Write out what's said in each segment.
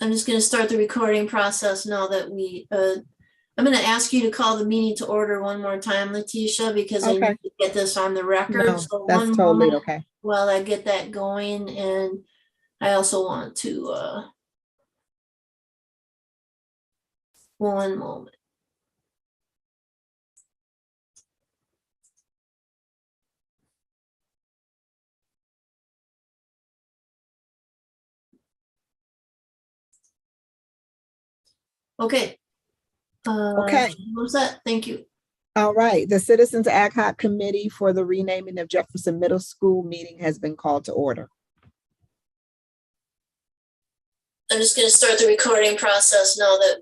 I'm just going to start the recording process now that I'm going to ask you to call the meeting to order one more time, Letitia, because I Okay. need to get this on the record. No, So that's one totally moment okay. while I get that going, and I also want to, one moment. Okay. Okay. What's that? Thank you. All right. The Citizens Ad Hoc Committee for the renaming of Jefferson Middle School meeting has been called to order. I'm just going to start the recording process now that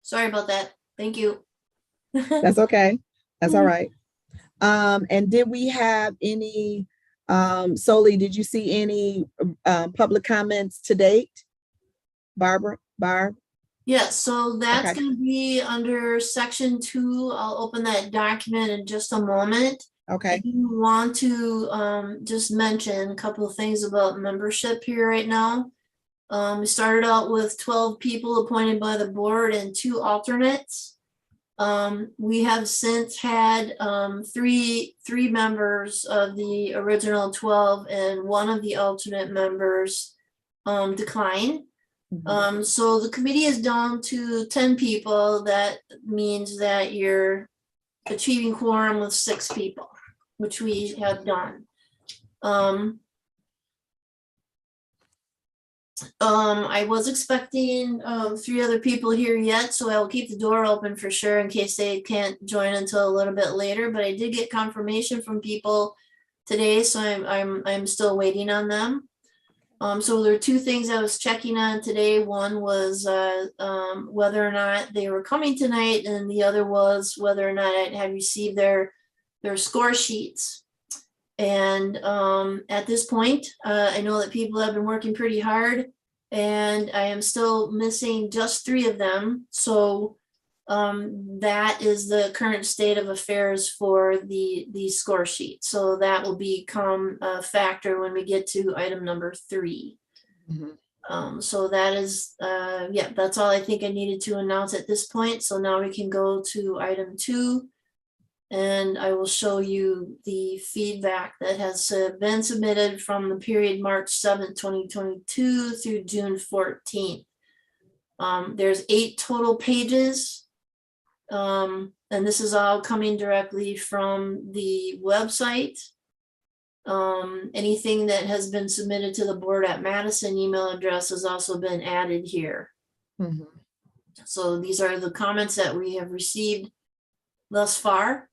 sorry about that. Thank you. That's okay. That's all right. And did we have any, Soli, did you see any public comments to date? Barb? Yeah, so that's Okay. going to be under section 2. I'll open that document in just a moment. Okay. I do want to just mention a couple of things about membership here right now. We started out with 12 people appointed by the board and 2 alternates. We have since had three members of the original 12 and 1 of the alternate members decline. So the committee is down to 10 people. That means that you're achieving quorum with 6 people, which we have done. I was expecting 3 other people here yet, so I'll keep the door open for sure in case they can't join until a little bit later. But I did get confirmation from people today, so I'm still waiting on them. So there are 2 things I was checking on today. One was whether or not they were coming tonight, and the other was whether or not I had received their score sheets. And at this point, I know that people have been working pretty hard, and I am still missing just 3 of them. So that is the current state of affairs for the score sheet. So that will become a factor when we get to item number 3. So that is, yeah, that's all I think I needed to announce at this point. So now we can go to item 2. And I will show you the feedback that has been submitted from the period March 7th, 2022 through June 14th. There's 8 total pages. And this is all coming directly from the website. Anything that has been submitted to the board at Madison email address has also been added here. So these are the comments that we have received thus far.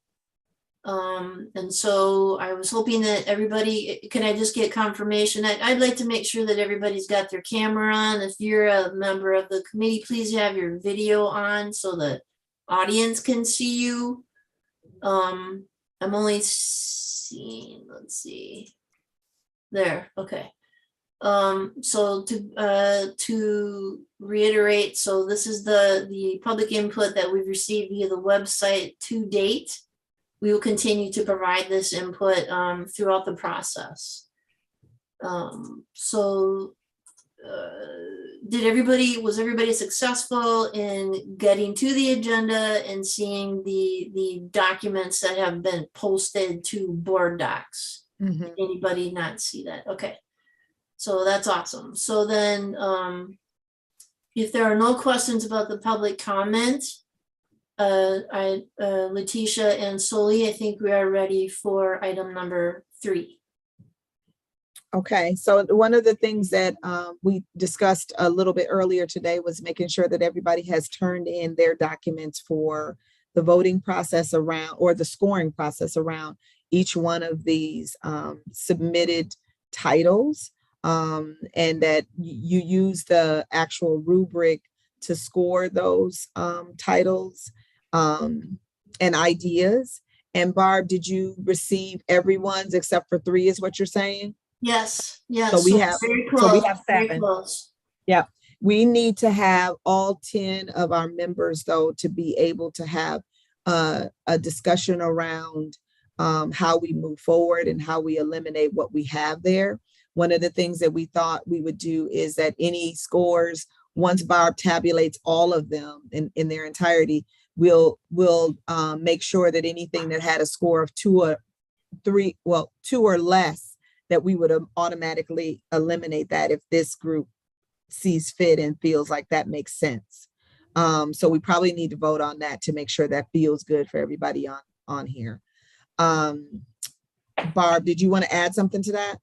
And so I was hoping that everybody, can I just get confirmation? I'd like to make sure that everybody's got their camera on. If you're a member of the committee, please have your video on so the audience can see you. I'm only seeing, let's see. There, okay. So to reiterate, so this is the public input that we've received via the website to date. We will continue to provide this input throughout the process. Was everybody successful in getting to the agenda and seeing the documents that have been posted to board docs? Did anybody not see that? Okay, so that's awesome. So then if there are no questions about the public comment, Letitia and Soli, I think we are ready for item number 3. Okay, so one of the things that we discussed a little bit earlier today was making sure that everybody has turned in their documents for the voting process around, or the scoring process around each one of these submitted titles, and that you use the actual rubric to score those titles and ideas. And Barb, did you receive everyone's except for 3 is what you're saying? Yes, yes. So we have, very close, so we have 7. very close. Yeah, we need to have all 10 of our members though to be able to have a discussion around how we move forward and how we eliminate what we have there. One of the things that we thought we would do is that any scores, once Barb tabulates all of them in their entirety, we'll make sure that anything that had a score of 2 or 3, well, 2 or less, that we would automatically eliminate that if this group sees fit and feels like that makes sense. So we probably need to vote on that to make sure that feels good for everybody on here. Barb, did you want to add something to that?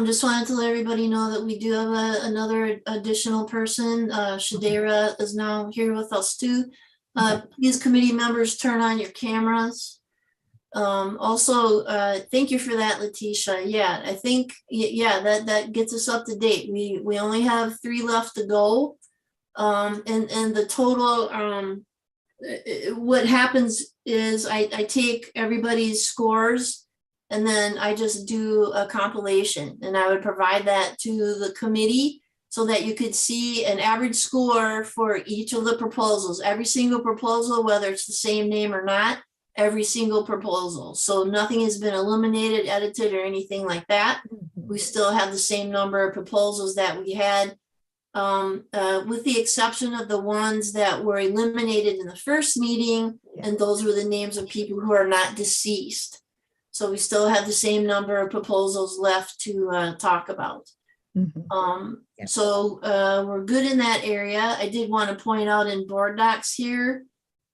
Just wanted to let everybody know that we do have another additional person. Shadera is now here with us too. These committee members, turn on your cameras. Also, thank you for that, Letitia. Yeah, I think, yeah, that gets us up to date. We only have 3 left to go. And the total, what happens is I take everybody's scores and then I just do a compilation, and I would provide that to the committee so that you could see an average score for each of the proposals, every single proposal, whether it's the same name or not, every single proposal. So nothing has been eliminated, edited, or anything like that. We still have the same number of proposals that we had, with the exception of the ones that were eliminated in the first meeting, and those were the names of people who are not deceased. So we still have the same number of proposals left to talk about. So we're good in that area. I did want to point out in board docs here,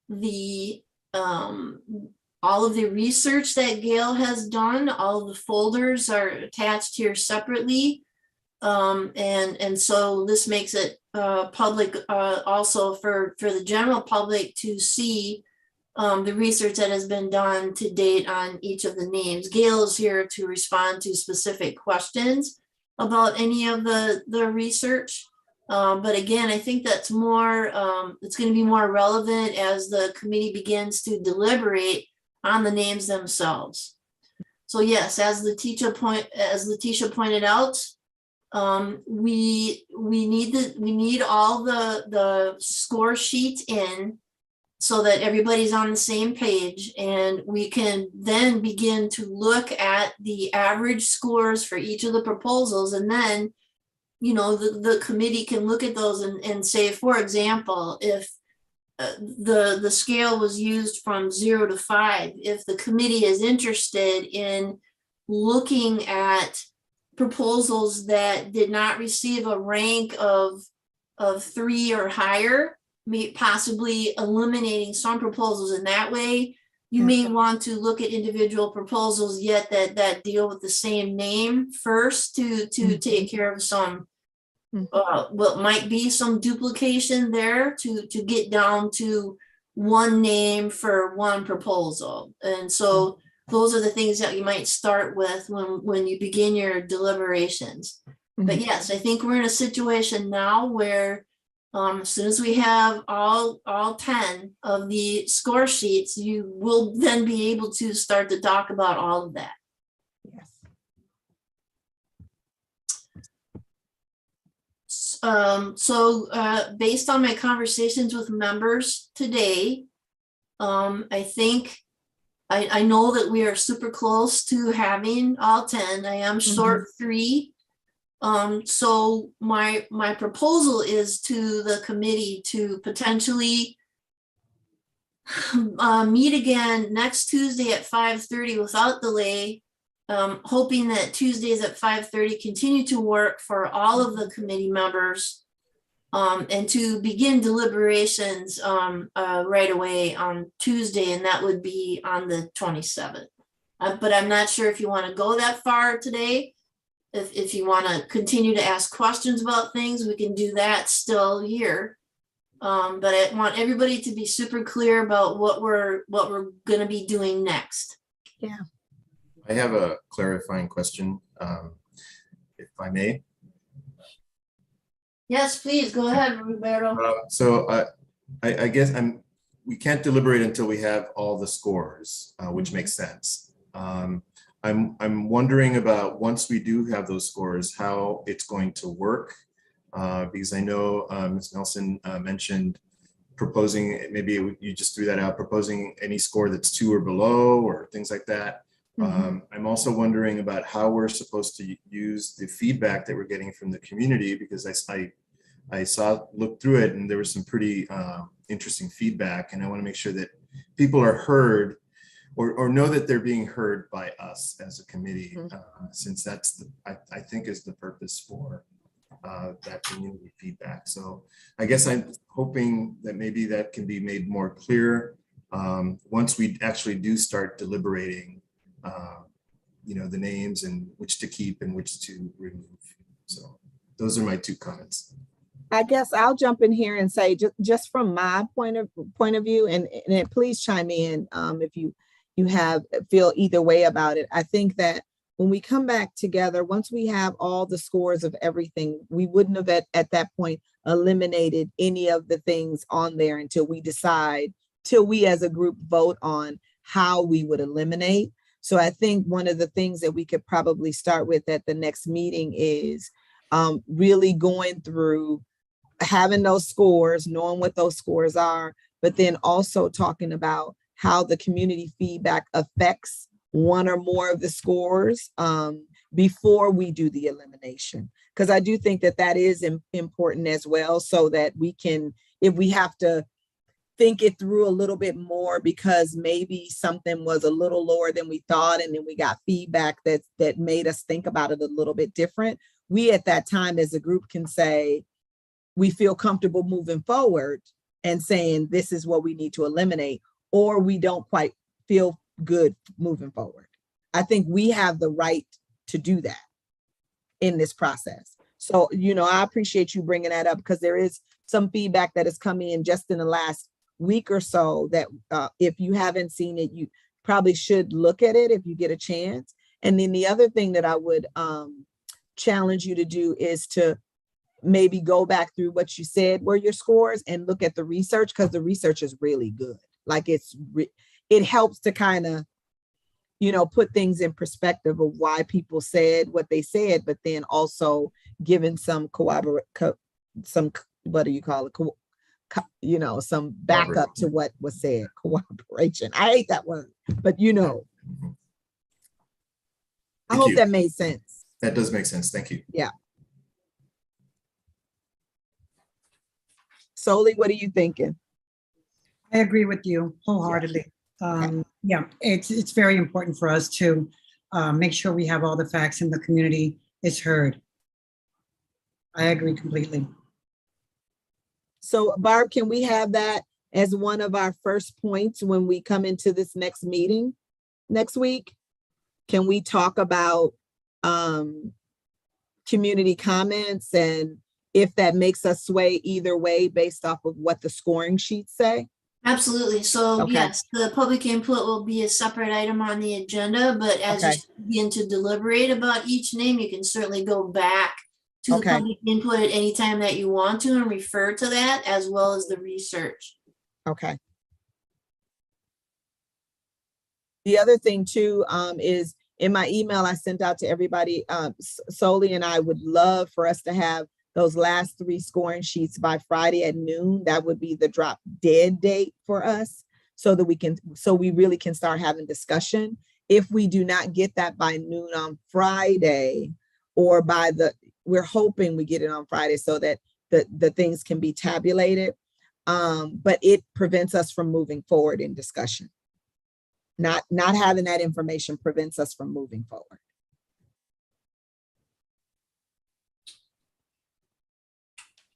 the all of the research that Gail has done, all of the folders are attached here separately. And so this makes it public also for the general public to see the research that has been done to date on each of the names. Gail is here to respond to specific questions about any of the research. But again, I think that's more, it's going to be more relevant as the committee begins to deliberate on the names themselves. So yes, as Letitia pointed out, we need all the score sheets in so that everybody's on the same page, and we can then begin to look at the average scores for each of the proposals, and then the committee can look at those and say, for example, if the scale was used from 0 to 5, if the committee is interested in looking at proposals that did not receive a rank of 3 or higher, possibly eliminating some proposals in that way. You may want to look at individual proposals yet that deal with the same name first to take care of some what might be some duplication there to get down to one name for one proposal. And so those are the things that you might start with when you begin your deliberations. But yes, I think we're in a situation now where as soon as we have all 10 of the score sheets, you will then be able to start to talk about all of that. Yes. So based on my conversations with members today, I think I know that we are super close to having all 10. I am short 3. So my proposal is to the committee to potentially meet again next Tuesday at 5:30 without delay, hoping that Tuesdays at 5:30 continue to work for all of the committee members, and to begin deliberations right away on Tuesday, and that would be on the 27th. But I'm not sure if you want to go that far today. If you want to continue to ask questions about things, we can do that still here. But I want everybody to be super clear about what we're going to be doing next. Yeah. I have a clarifying question, if I may. Yes, please go ahead, Roberto. So I guess we can't deliberate until we have all the scores, which makes sense. I'm wondering about, once we do have those scores, how it's going to work, because I know Ms. Nelson mentioned proposing, maybe you just threw that out, proposing any score that's 2 or below or things like that. I'm also wondering about how we're supposed to use the feedback that we're getting from the community, because looked through it and there was some pretty interesting feedback, and I want to make sure that people are heard or know that they're being heard by us as a committee, since that's I think is the purpose for that community feedback. So I guess I'm hoping that maybe that can be made more clear once we actually do start deliberating, the names and which to keep and which to remove. So those are my 2 comments. I guess I'll jump in here and say, just from my point of view, and please chime in if you feel either way about it. I think that when we come back together, once we have all the scores of everything, we wouldn't have at that point eliminated any of the things on there until we as a group vote on how we would eliminate. So I think one of the things that we could probably start with at the next meeting is really going through having those scores, knowing what those scores are, but then also talking about how the community feedback affects one or more of the scores before we do the elimination. Because I do think that is important as well, so that we can, if we have to think it through a little bit more because maybe something was a little lower than we thought, and then we got feedback that made us think about it a little bit different, we at that time as a group can say, we feel comfortable moving forward and saying this is what we need to eliminate, or we don't quite feel good moving forward. I think we have the right to do that in this process. So, I appreciate you bringing that up, because there is some feedback that has come in just in the last week or so that if you haven't seen it, you probably should look at it if you get a chance. And then the other thing that I would challenge you to do is to maybe go back through what you said were your scores and look at the research, because the research is really good. Like it helps to kind of, put things in perspective of why people said what they said, but then also giving some some backup to what was said. Cooperation. I hate that word, but I hope that made sense. That does make sense. Thank you. Yeah. Soli, what are you thinking? I agree with you wholeheartedly. Yeah, it's very important for us to make sure we have all the facts and the community is heard. I agree completely. So Barb, can we have that as one of our first points when we come into this next meeting next week? Can we talk about community comments and if that makes us sway either way based off of what the scoring sheets say? Absolutely. So Okay. yes, the public input will be a separate item on the agenda, but as Okay. you begin to deliberate about each name, you can certainly go back to the Okay. public input at any time that you want to and refer to that, as well as the research. Okay. The other thing too is in my email I sent out to everybody, Soli and I would love for us to have those last 3 scoring sheets by Friday at noon. That would be the drop dead date for us, so that we really can start having discussion. If we do not get that by noon on Friday, or we're hoping we get it on Friday so that the things can be tabulated. But it prevents us from moving forward in discussion. Not having that information prevents us from moving forward.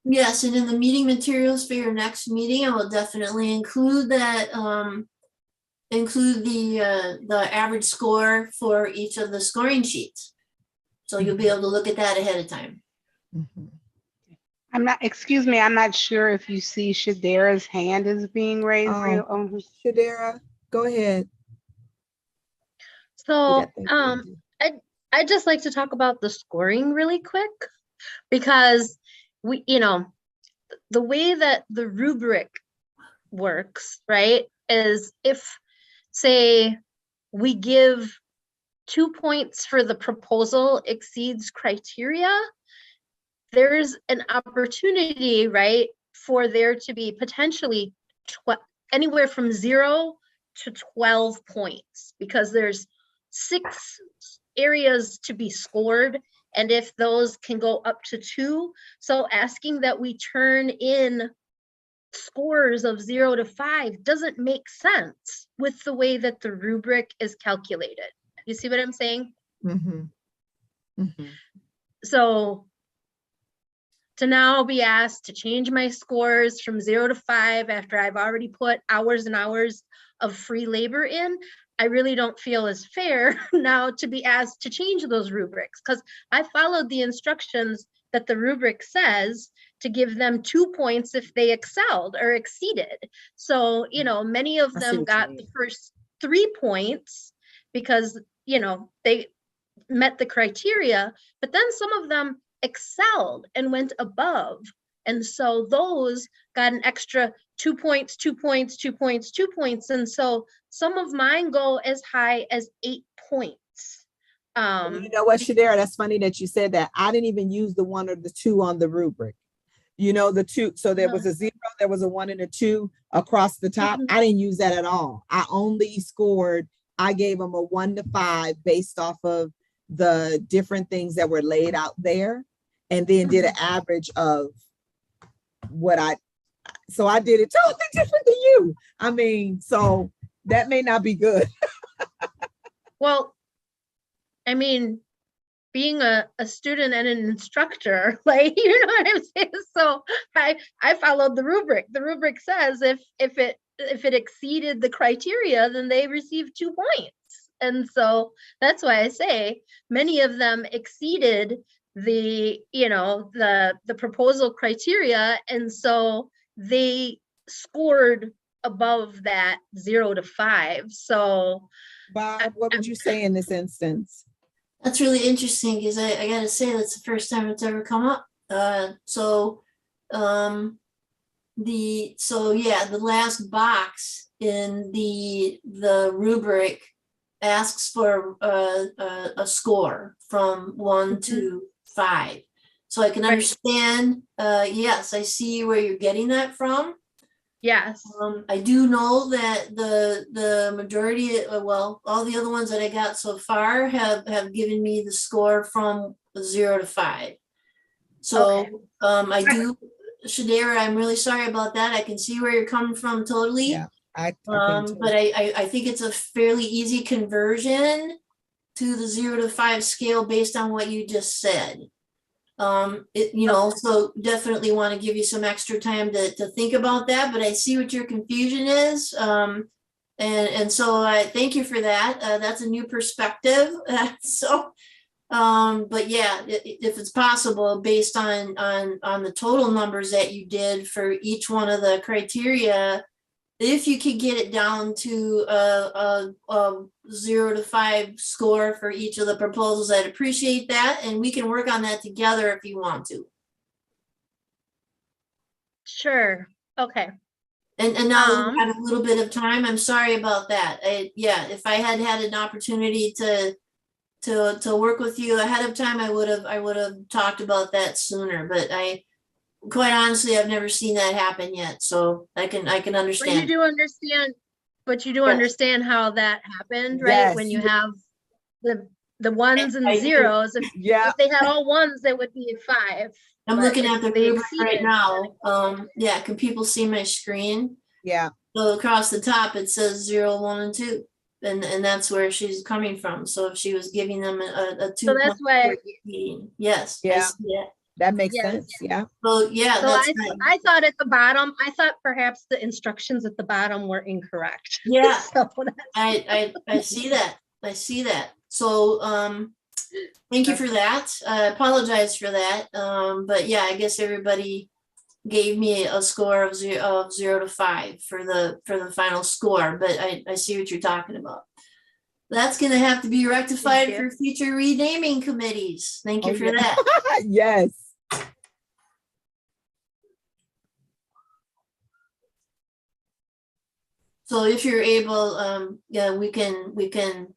Yes, and in the meeting materials for your next meeting, I will definitely include that, include the average score for each of the scoring sheets. So you'll be able to look at that ahead of time. Mm-hmm. Excuse me, I'm not sure if you see Shadera's hand is being raised. Shadera, go ahead. So I'd just like to talk about the scoring really quick, because the way that the rubric works, right, is if, say, we give 2 points for the proposal exceeds criteria, there's an opportunity, right, for there to be potentially anywhere from 0 to 12 points, because there's 6 areas to be scored, and if those can go up to 2, so asking that we turn in scores of 0 to 5 doesn't make sense with the way that the rubric is calculated. You see what I'm saying? Mhm. Mhm. So to now be asked to change my scores from 0 to 5 after I've already put hours and hours of free labor in, I really don't feel as fair now to be asked to change those rubrics, because I followed the instructions that the rubric says to give them 2 points if they excelled or exceeded. So, you know, many of I see them what you got mean. the first 3 points because, you know, they met the criteria, but then some of them excelled and went above. And so those got an extra 2 points, 2 points, 2 points, 2 points. And so some of mine go as high as 8 points. You know what, Shadera, that's funny that you said that. I didn't even use the 1 or the 2 on the rubric. You know, the 2, so there was a 0, there was a 1 and a 2 across the top. Mhm. I didn't use that at all. I only scored, I gave them a 1 to 5 based off of the different things that were laid out there, and then did an average of what so I did it totally different than you. I mean, so that may not be good. Well, I mean, being a student and an instructor, like, you know what I'm saying? So I followed the rubric. The rubric says if it exceeded the criteria, then they receive 2 points. And so that's why I say many of them exceeded the, you know, the proposal criteria. And so they scored above that 0 to 5. So Bob, what would you say in this instance? That's really interesting because I gotta say that's the first time it's ever come up. The last box in the rubric asks for a score from 1 to 5. So I can Right. understand, yes, I see where you're getting that from. yes. I do know that the majority, well, all the other ones that I got so far have given me the score from 0 to 5. So, Okay. I do, Shadera, I'm really sorry about that. I can see where you're coming from totally. Yeah, I can too. But I think it's a fairly easy conversion to the 0 to 5 scale based on what you just said. So definitely want to give you some extra time to think about that, but I see what your confusion is. And so I thank you for that. That's a new perspective. But yeah, if it's possible, based on the total numbers that you did for each one of the criteria, if you could get it down to a 0 to 5 score for each of the proposals, I'd appreciate that, and we can work on that together if you want to. Sure. Okay. And now we have a little bit of time. I'm sorry about that. If I had an opportunity to work with you ahead of time, I would have talked about that sooner. But quite honestly, I've never seen that happen yet, so I can understand. But you do Yes. understand how that happened, right? Yes. When you have the ones and I do. zeros. Yeah, If they had all ones, they would be 5. I'm but looking if at the they rubric right exceeded, now. Can people see my screen? yeah. So across the top, it says 0, 1, and 2. And that's where she's coming from. So if she was giving them a 2 So that's why, yes, I Yeah. see it. That makes Yes. sense. Yeah. Well, yeah, so that's I, right. I thought at the bottom, I thought perhaps the instructions at the bottom were incorrect. Yeah, So I see that. I see that. So thank you for that. I apologize for that. But yeah, I guess everybody gave me a score of 0 to 5 for the final score, but I see what you're talking about. That's gonna have to be rectified for future renaming committees. Thank you Oh, for yeah. that. Yes. So if you're able, yeah, we can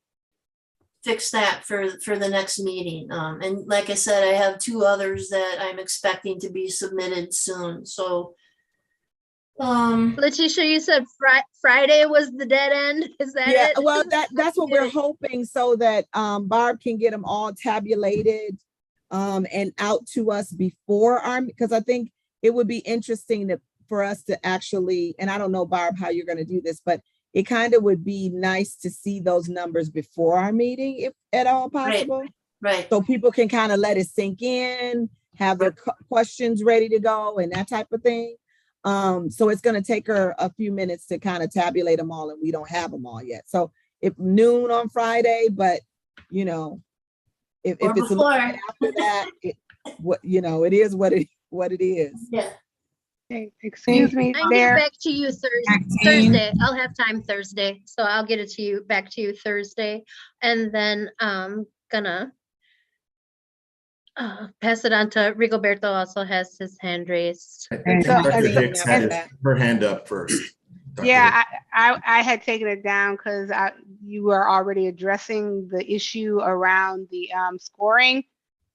fix that for the next meeting. And like I said, I have 2 others that I'm expecting to be submitted soon. So Letitia, you said Friday was the dead end. Is that Yeah, it? well, that's what we're hoping, so that Barb can get them all tabulated and out to us before our, because I think it would be interesting for us to actually, and I don't know, Barb, how you're going to do this, but it kind of would be nice to see those numbers before our meeting, if at all possible. Right. So people can kind of let it sink in, have their questions ready to go and that type of thing. So it's going to take her a few minutes to kind of tabulate them all, and we don't have them all yet. So if noon on Friday, but you know, if Or it's a little before. bit after that, it is what it is. Yeah. Okay, excuse me, I can get there. back to you Maxine? Thursday. I'll have time Thursday, so I'll get it to you back to you Thursday, and then gonna pass it on to Rigoberto. Also has his hand raised. I think So, Dr. okay. Hicks had her hand up first. Dr. Yeah, I had taken it down because you were already addressing the issue around the scoring,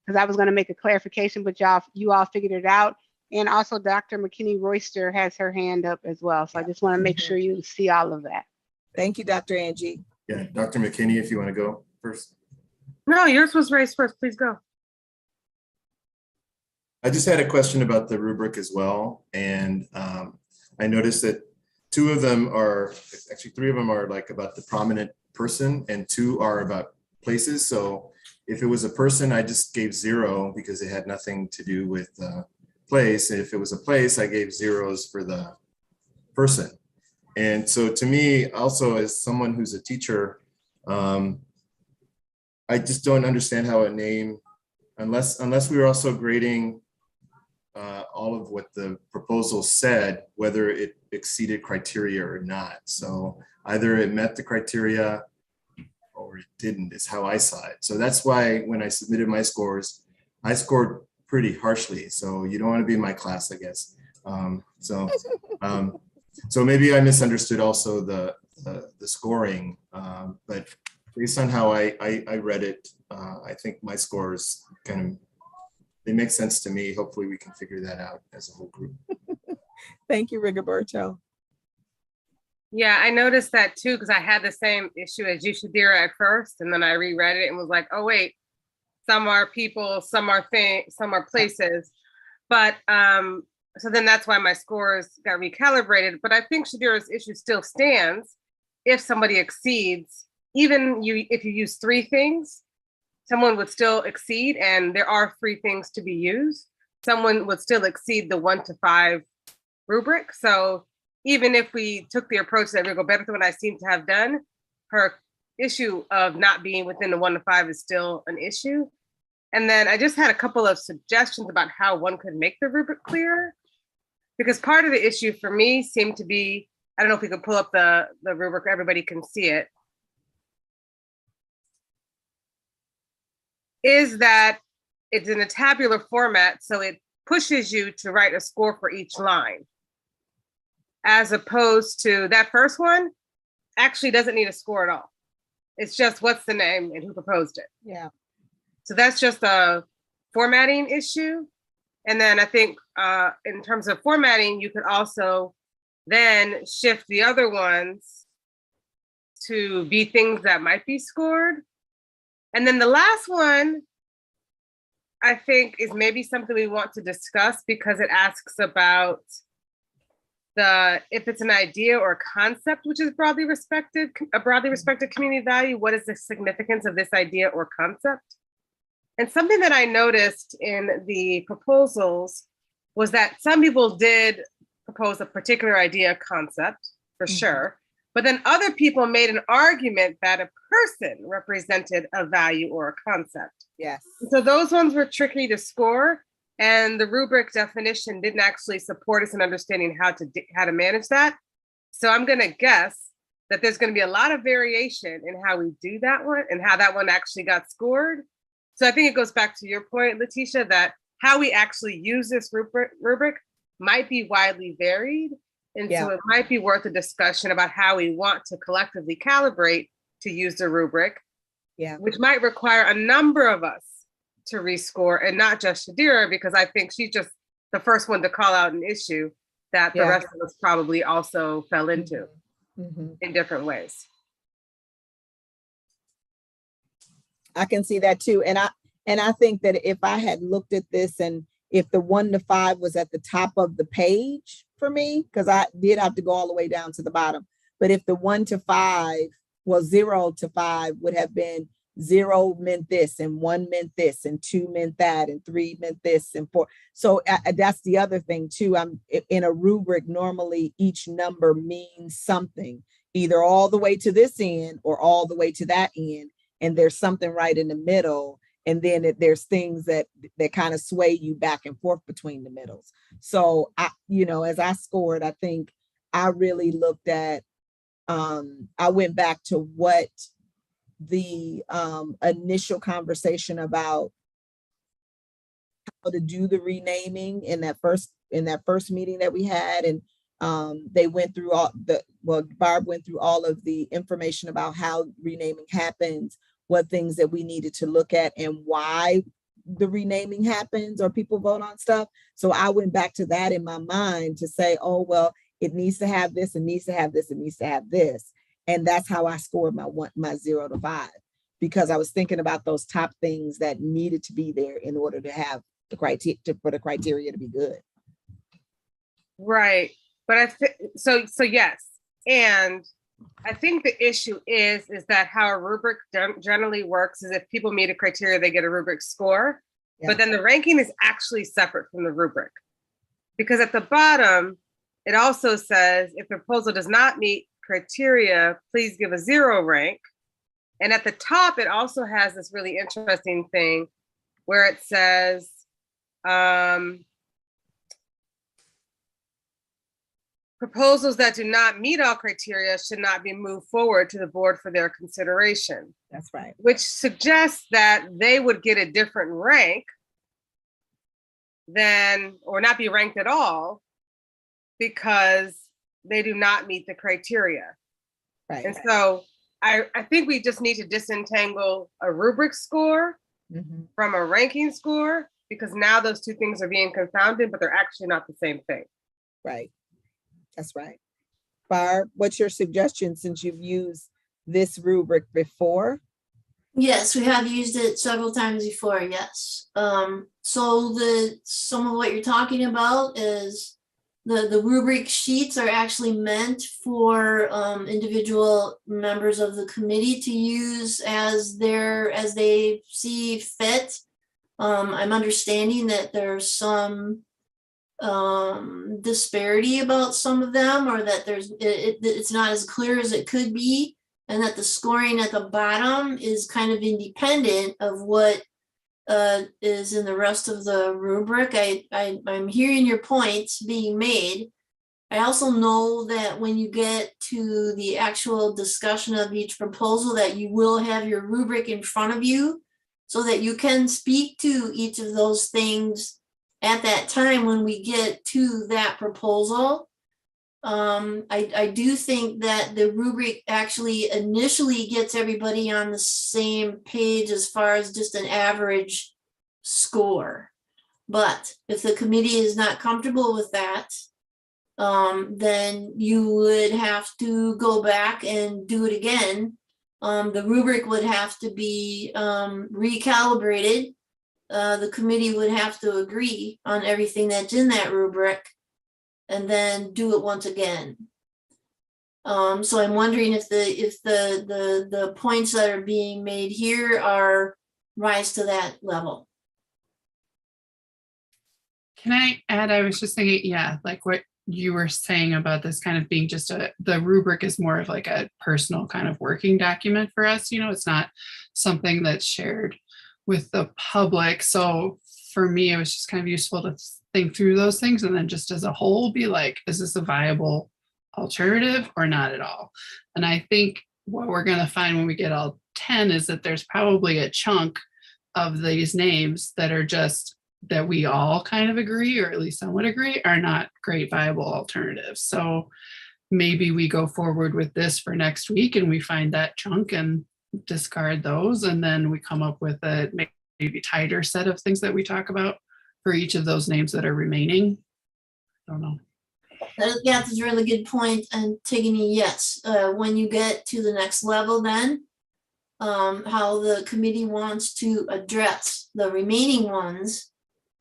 because I was going to make a clarification, but you all figured it out. And also Dr. McKinney Royster has her hand up as well. So I just want to make sure you see all of that. Thank you, Dr. Angie. Yeah, Dr. McKinney, if you want to go first. No, yours was raised first. Please go. I just had a question about the rubric as well. And I noticed that three of them are like about the prominent person and two are about places. So if it was a person, I just gave 0 because it had nothing to do with place. And if it was a place, I gave 0s for the person. And so to me, also as someone who's a teacher, I just don't understand how a name, unless we were also grading all of what the proposal said, whether it exceeded criteria or not. So either it met the criteria or it didn't, is how I saw it. So that's why when I submitted my scores, I scored pretty harshly. So you don't want to be in my class, I guess. So maybe I misunderstood also the scoring, but based on how I read it, I think my scores they make sense to me. Hopefully we can figure that out as a whole group. Thank you, Rigoberto. Yeah, I noticed that too, because I had the same issue as you, Shadira, at first, and then I reread it and was like, oh wait, some are people, some are things, some are places. But so then that's why my scores got recalibrated. But I think Shadira's issue still stands if somebody exceeds, even if you use 3 things, someone would still exceed, and there are 3 things to be used. Someone would still exceed the 1 to 5 rubric. So even if we took the approach that Rigoberto and I seem to have done, her issue of not being within the 1 to 5 is still an issue. And then I just had a couple of suggestions about how one could make the rubric clearer, because part of the issue for me seemed to be, I don't know if we could pull up the rubric, everybody can see it, is that it's in a tabular format, so it pushes you to write a score for each line, as opposed to that first one actually doesn't need a score at all. It's just what's the name and who proposed it. Yeah. So that's just a formatting issue. And then I think in terms of formatting, you could also then shift the other ones to be things that might be scored. And then the last one, I think, is maybe something we want to discuss, because it asks about if it's an idea or concept which is a broadly respected community value, what is the significance of this idea or concept? And something that I noticed in the proposals was that some people did propose a particular idea concept, for sure, but then other people made an argument that a person represented a value or a concept. Yes. So those ones were tricky to score, and the rubric definition didn't actually support us in understanding how to manage that. So I'm going to guess that there's going to be a lot of variation in how we do that one and how that one actually got scored. So I think it goes back to your point, Letitia, that how we actually use this rubric might be widely varied. And so it might be worth a discussion about how we want to collectively calibrate to use the rubric, which might require a number of us to rescore, and not just Shadira, because I think she's just the first one to call out an issue. that the Yeah. rest of us probably also fell into Mhm. in different ways. I can see that too. And I think that if I had looked at this and if the 1 to 5 was at the top of the page for me, because I did have to go all the way down to the bottom. But if the 1 to 5, well, 0 to 5 would have been 0 meant this, and 1 meant this, and 2 meant that, and 3 meant this, and 4. So that's the other thing too. I'm in a rubric. Normally, each number means something, either all the way to this end or all the way to that end, and there's something right in the middle. And then there's things that kind of sway you back and forth between the middles. So as I scored, I think I really looked at, I went back to what the initial conversation about how to do the renaming in that first meeting that we had. And they went through Barb went through all of the information about how renaming happens, what things that we needed to look at, and why the renaming happens or people vote on stuff. So I went back to that in my mind to say, oh, well, it needs to have this, it needs to have this, it needs to have this. And that's how I scored my 0 to 5, because I was thinking about those top things that needed to be there in order to have the criteria, for the criteria to be good. Right. But so yes. And I think the issue is that how a rubric generally works is if people meet a criteria, they get a rubric score. Yeah. But then the ranking is actually separate from the rubric, because at the bottom, it also says if the proposal does not meet criteria, please give a 0 rank. And at the top, it also has this really interesting thing where it says, proposals that do not meet all criteria should not be moved forward to the board for their consideration. That's right. Which suggests that they would get a different rank or not be ranked at all, because they do not meet the criteria. Right. And so I think we just need to disentangle a rubric score from a ranking score, because now those two things are being confounded, but they're actually not the same thing. Right. That's right. Barb, what's your suggestion since you've used this rubric before? Yes, we have used it several times before, yes. So some of what you're talking about is the rubric sheets are actually meant for individual members of the committee to use as they see fit. I'm understanding that there's some disparity about some of them, or that it's not as clear as it could be, and that the scoring at the bottom is kind of independent of what is in the rest of the rubric. I'm hearing your points being made. I also know that when you get to the actual discussion of each proposal, that you will have your rubric in front of you so that you can speak to each of those things at that time when we get to that proposal. I do think that the rubric actually initially gets everybody on the same page as far as just an average score. But if the committee is not comfortable with that, then you would have to go back and do it again. The rubric would have to be recalibrated. The committee would have to agree on everything that's in that rubric and then do it once again. So I'm wondering if the points that are being made here rise to that level. Can I add? I was just thinking, yeah, like what you were saying about this kind of being just the rubric is more of like a personal kind of working document for us. It's not something that's shared with the public. So for me, it was just kind of useful to think through those things and then just as a whole be like, is this a viable alternative or not at all? And I think what we're going to find when we get all 10 is that there's probably a chunk of these names that are just that we all kind of agree, or at least somewhat agree, are not great viable alternatives. So maybe we go forward with this for next week and we find that chunk and discard those, and then we come up with a maybe tighter set of things that we talk about for each of those names that are remaining. I don't know. That's a really good point, and Tigany, yes, when you get to the next level then, how the committee wants to address the remaining ones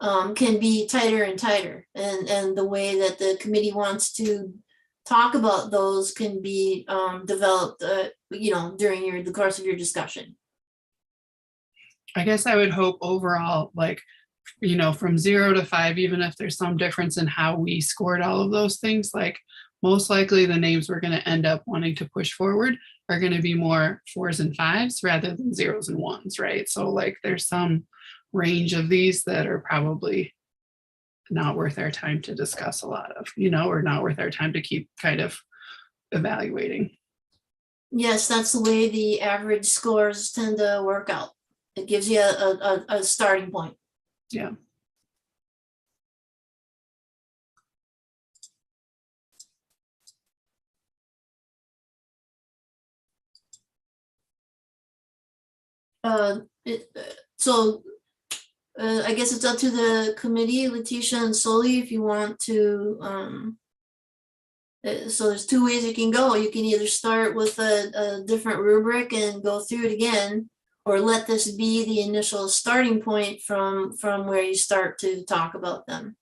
can be tighter and tighter, and the way that the committee wants to talk about those can be developed, during the course of your discussion. I guess I would hope overall, like, from 0 to 5, even if there's some difference in how we scored all of those things, like most likely the names we're going to end up wanting to push forward are going to be more 4s and 5s rather than 0s and 1s, right? So like there's some range of these that are probably not worth our time to discuss a lot of, or not worth our time to keep kind of evaluating. Yes, that's the way the average scores tend to work out. It gives you a starting point. Yeah. So I guess it's up to the committee, Letitia and Sully, if you want to. So there's two ways you can go. You can either start with a different rubric and go through it again, or let this be the initial starting point from where you start to talk about them.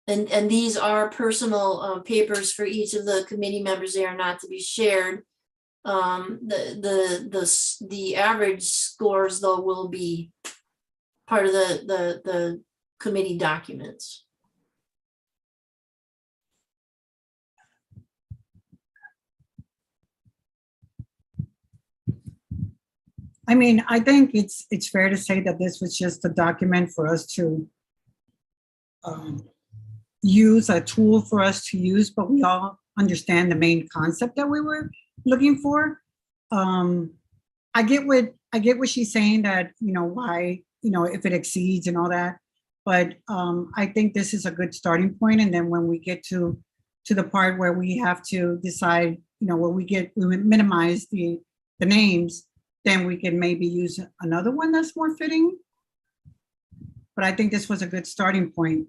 And these are personal papers for each of the committee members. They are not to be shared. The average scores though will be part of the committee documents. I mean, I think it's fair to say that this was just a document for us to use, a tool for us to use, but we all understand the main concept that we were looking for. I get what she's saying, that, why, if it exceeds and all that, but I think this is a good starting point. And then when we get to the part where we have to decide, where we minimize the names, then we can maybe use another one that's more fitting. But I think this was a good starting point.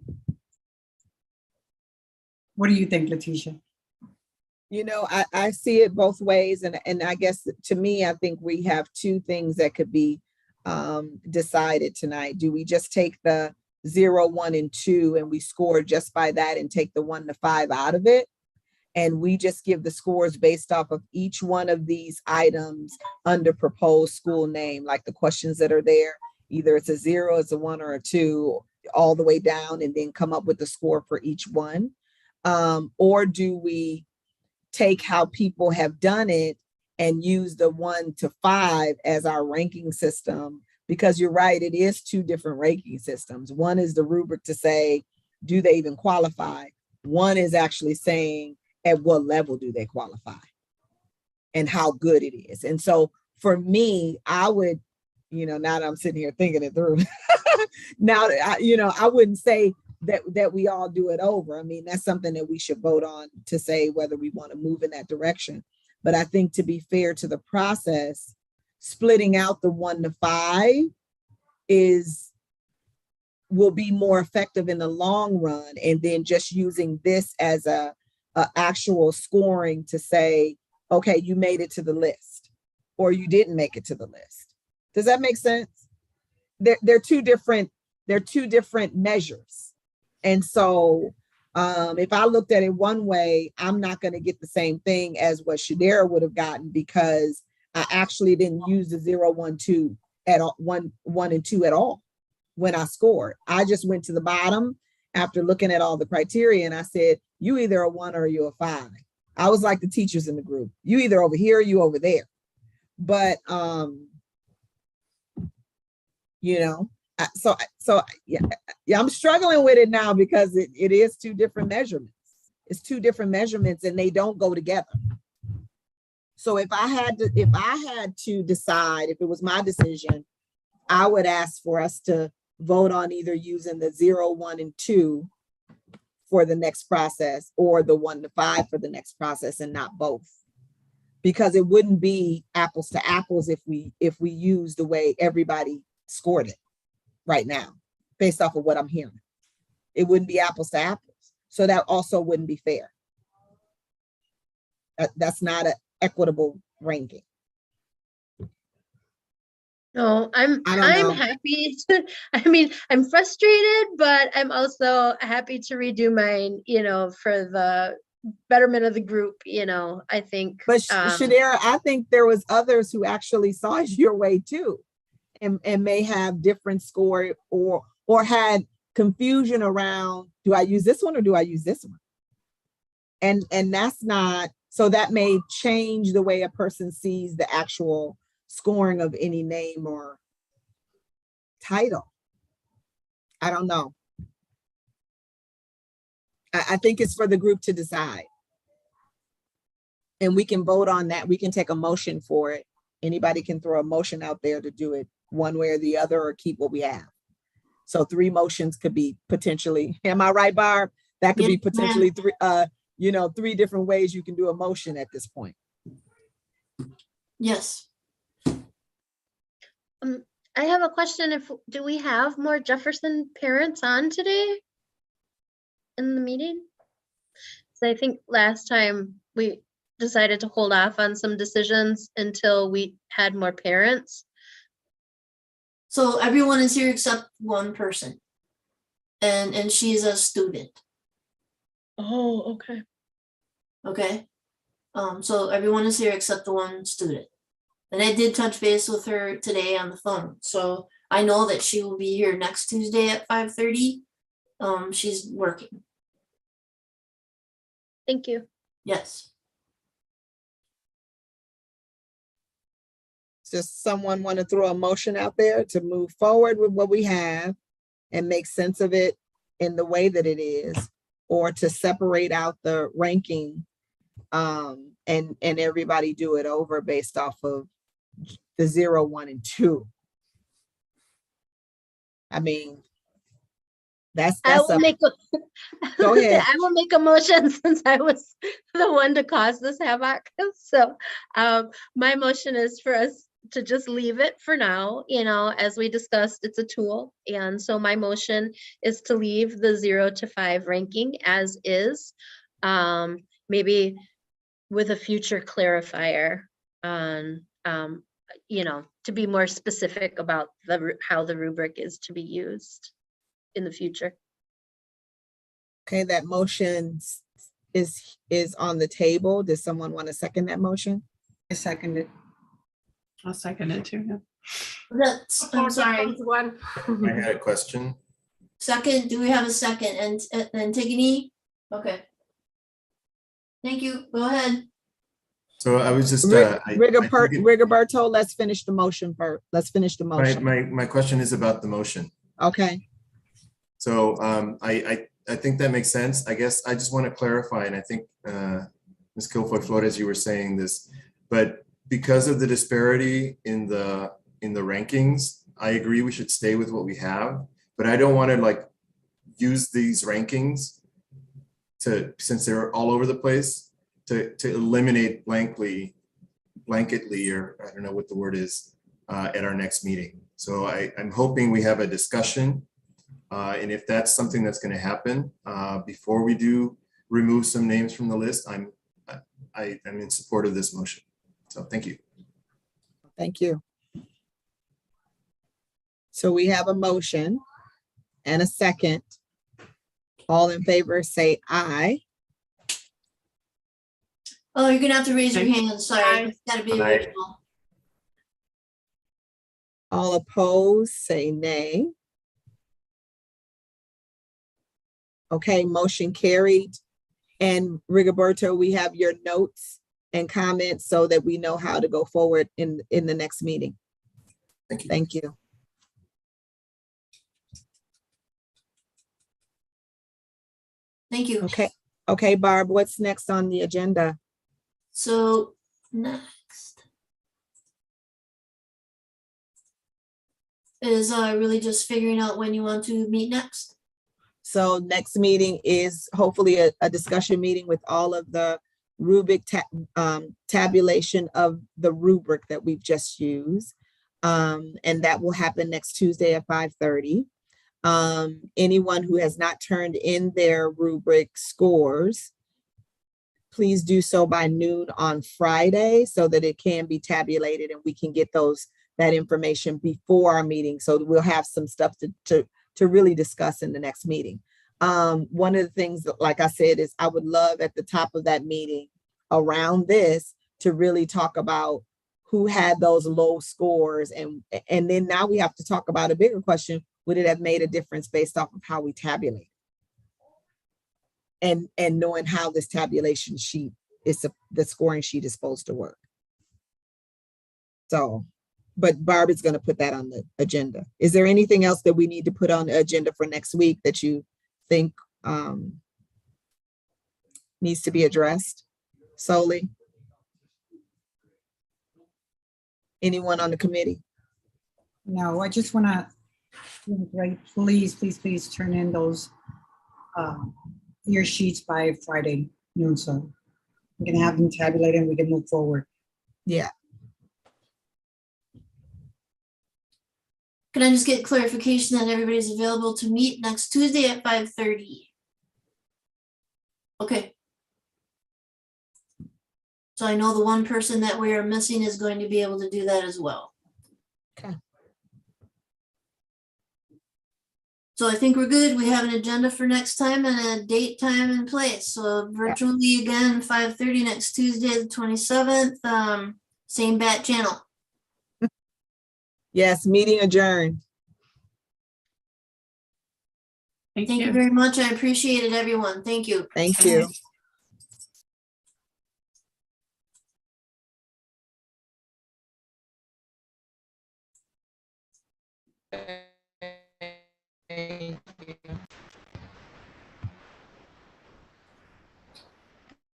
What do you think, Letitia? I see it both ways. And I guess to me, I think we have two things that could be decided tonight. Do we just take the 0, 1, and 2 and we score just by that and take the 1 to 5 out of it? And we just give the scores based off of each one of these items under proposed school name, like the questions that are there. Either it's a 0, it's a 1, or a 2, all the way down, and then come up with the score for each one. Or do we take how people have done it and use the 1 to 5 as our ranking system? Because you're right, it is two different ranking systems. One is the rubric to say, do they even qualify? One is actually saying, at what level do they qualify and how good it is. And so for me, I would, now that I'm sitting here thinking it through, now that I wouldn't say that we all do it over. I mean, that's something that we should vote on to say whether we want to move in that direction. But I think to be fair to the process, splitting out the 1 to 5 will be more effective in the long run. And then just using this as a actual scoring to say, okay, you made it to the list or you didn't make it to the list. Does that make sense? They're two different measures. And so if I looked at it one way, I'm not going to get the same thing as what Shadera would have gotten, because I actually didn't use the 0, 1, 2 at all, 1 and 2 at all when I scored. I just went to the bottom after looking at all the criteria, and I said, you either a 1 or you're a 5. I was like the teachers in the group. You either over here or you over there. But, so yeah, I'm struggling with it now because it is two different measurements. It's two different measurements and they don't go together. So if I had to decide, if it was my decision, I would ask for us to vote on either using the 0, 1, and 2 for the next process, or the 1 to 5 for the next process, and not both. Because it wouldn't be apples to apples if we use the way everybody scored it right now, based off of what I'm hearing. It wouldn't be apples to apples. So that also wouldn't be fair. That's not an equitable ranking. No, I'm I don't know. happy to, I mean, I'm frustrated, but I'm also happy to redo mine, for the betterment of the group, I think. But Shadera, I think there was others who actually saw it your way too, and may have different score or had confusion around, do I use this one or do I use this one? And that's not, so that may change the way a person sees the actual scoring of any name or title. I don't know. I think it's for the group to decide. And we can vote on that. We can take a motion for it. Anybody can throw a motion out there to do it one way or the other, or keep what we have. So 3 motions could be potentially, am I right, Barb? That could be potentially 3 different ways you can do a motion at this point. Yes. I have a question. Do we have more Jefferson parents on today in the meeting? So I think last time we decided to hold off on some decisions until we had more parents. So everyone is here except one person. And she's a student, Oh, okay. okay? So everyone is here except the one student. And I did touch base with her today on the phone, so I know that she will be here next Tuesday at 5:30. She's working, Thank you. yes. Does someone want to throw a motion out there to move forward with what we have and make sense of it in the way that it is, or to separate out the ranking and everybody do it over based off of the 0, 1, and 2? I mean, that's I will up. make Go ahead. I will make a motion since I was the one to cause this havoc. So my motion is for us to just leave it for now. As we discussed, it's a tool. And so my motion is to leave the 0 to 5 ranking as is, maybe with a future clarifier on, to be more specific about how the rubric is to be used in the future. Okay, that motion is on the table. Does someone want to second that motion? I second it. I'll second it too. Yeah. That's, I'm sorry, One. I had a question. second, do we have a second? And Antigone? Okay. Thank you, go ahead. So I was just, Rigoberto, let's finish the motion first. Let's finish the motion. my question is about the motion. Okay, So I think that makes sense. I guess I just want to clarify, and I think Ms. Kilfoy Flores, you were saying this, but because of the disparity in the rankings, I agree we should stay with what we have, but I don't want to use these rankings since they're all over the place, to eliminate blanketly, or I don't know what the word is, at our next meeting. So I'm hoping we have a discussion. And if that's something that's going to happen, before we do remove some names from the list, I'm in support of this motion. So thank you. thank you. So we have a motion and a second. All in favor, say aye. Oh, you're gonna have to raise your hand, sorry, it's gotta be Aye. original. All opposed, say nay. Okay, motion carried. And Rigoberto, we have your notes and comments so that we know how to go forward in the next meeting. Thank you. Thank you. Thank you. Okay, Barb, what's next on the agenda? So next is really just figuring out when you want to meet next. So next meeting is hopefully a discussion meeting with all of the rubric tabulation of the rubric that we've just used. And that will happen next Tuesday at 5:30. Anyone who has not turned in their rubric scores, please do so by noon on Friday so that it can be tabulated and we can get that information before our meeting. So we'll have some stuff to really discuss in the next meeting. One of the things that, like I said, is I would love at the top of that meeting around this to really talk about who had those low scores. And then now we have to talk about a bigger question. Would it have made a difference based off of how we tabulate? And knowing how this tabulation sheet the scoring sheet is supposed to work. So, but Barb is going to put that on the agenda. Is there anything else that we need to put on the agenda for next week that you think needs to be addressed solely? Anyone on the committee? No, I just want to, please turn in those your sheets by Friday noon, so we can have them tabulated and we can move forward. Yeah. Can I just get clarification that everybody's available to meet next Tuesday at 5:30? Okay. So I know the one person that we are missing is going to be able to do that as well. Okay. So I think we're good. We have an agenda for next time and a date, time, and place. So virtually again, 5:30 next Tuesday, the 27th, same bat channel. Yes, meeting adjourned. Thank Thank you you. very much. I appreciate it, everyone. Thank you. Thank you. Thank you.